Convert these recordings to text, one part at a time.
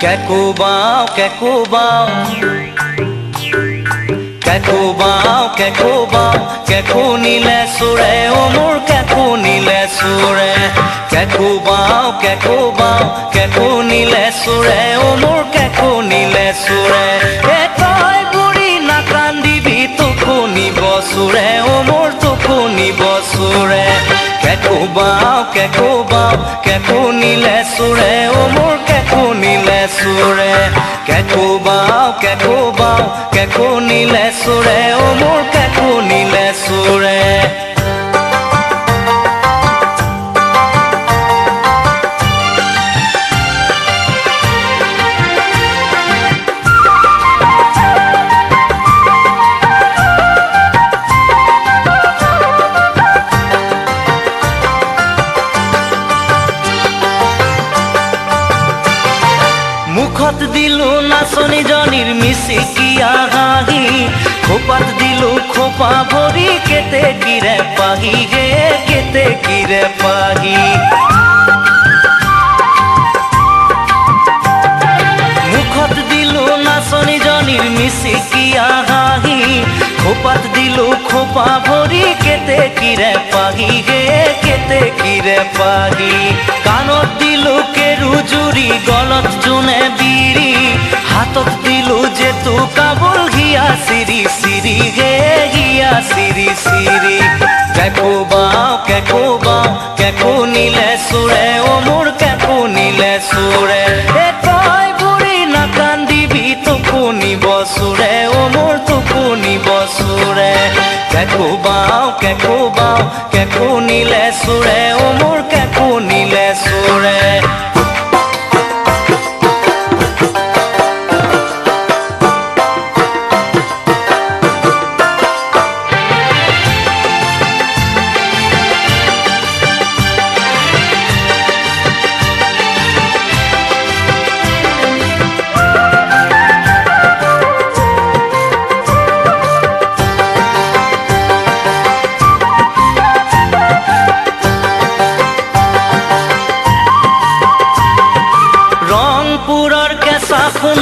কেকো বাও কেকো বাও কেকো বাও কেকো বাও কেকো নিলে সুরে ও মোর কেকো নিলে সুরে কেকো বাও কেকো বাও কেকো নিলে সুরে ও মোর কেকো নিলে সুরে এ তই বুড়ি না কান্দিবি তোকো নিব সুরে ও মোর তোকো নিব সুরে কেকো বাও কেকো নিলে সুরে ও মোর কেকো নিলে সুরে কেকো বাও কেকো নিলে সুরে ও মোর কেকো নিলে সুরে মুখত দিলো নাচনি জনির মিচিকিয়া হাঁহি খোপাত দিলো খোপা ভৰি কেতে কিৰে পাহি গে কেতে কিৰে পাহি মুখত দিলো নাচনি জনিৰ মিচিকিয়া হাঁহি খোপাত দিলো খোপা ভৰি কেতে কিৰে পাহি গে কেতে কিৰে পাহি কাণত দিলো কেৰু জুৰি গলত জোনে বিৰি হাতত দিলো যে তো কাবুল হিয়া সিৰি সিৰি গে হিয়া সিৰি সিৰি কেকো বাও কেকো নিলে সুৰে ও মোৰ কেকো নিলে সুৰে এ তই বুড়ি না কান্দিবি তোকো নিব সুৰে ও মোৰ তোকো নিব সুৰে কেকো বাও কেকো নিলে সুৰে ও মোৰ কেকো নিলে সুৰে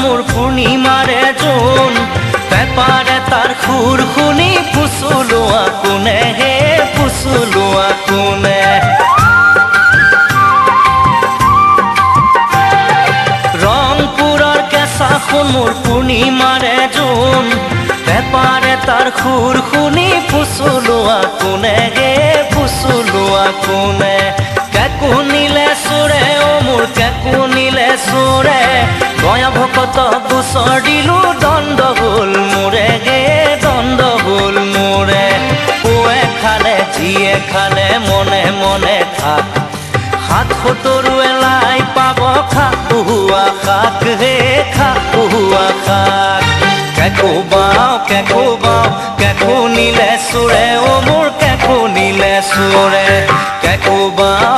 মোর পূর্ণিমারে জোন পেপারে তার খুর খুনি ফুসুলোয়া কোনে হে ফুসুলোয়া কোনে রংপুরের কেঁচা খুন মোর পূর্ণিমারে জোন পেপারে তার খুর খুনি ফুসুলোয়া কোনে হে ফুসুলোয়া কোনে কেকো নিলে সুরে ও মোর কেকো নিলে সুরে গয়া ভকত গোচৰ দিলো দণ্ড হল মোৰে গে দণ্ড হল মোৰে পুৱে খালে জিয়ে খালে মনে মনে থাক হাত সতৰুৱে লাই পাব খা উহুৱা খাক হে খা উহুৱা খাক কেকো বাও কেকো নিলে সুৰে ও মোৰ কেকো নিলে সুৰে কেকো বাও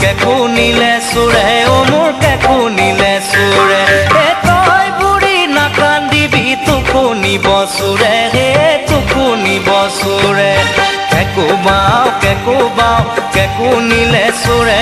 কেকো নিলে সুৰে ও মোৰ কেকো নিলে সুৰে এ তই বুড়ি না কান্দিবি তোকো নিব সুৰে হে তোকো নিব সুৰে কেকো বাও কেকো নিলে সুৰে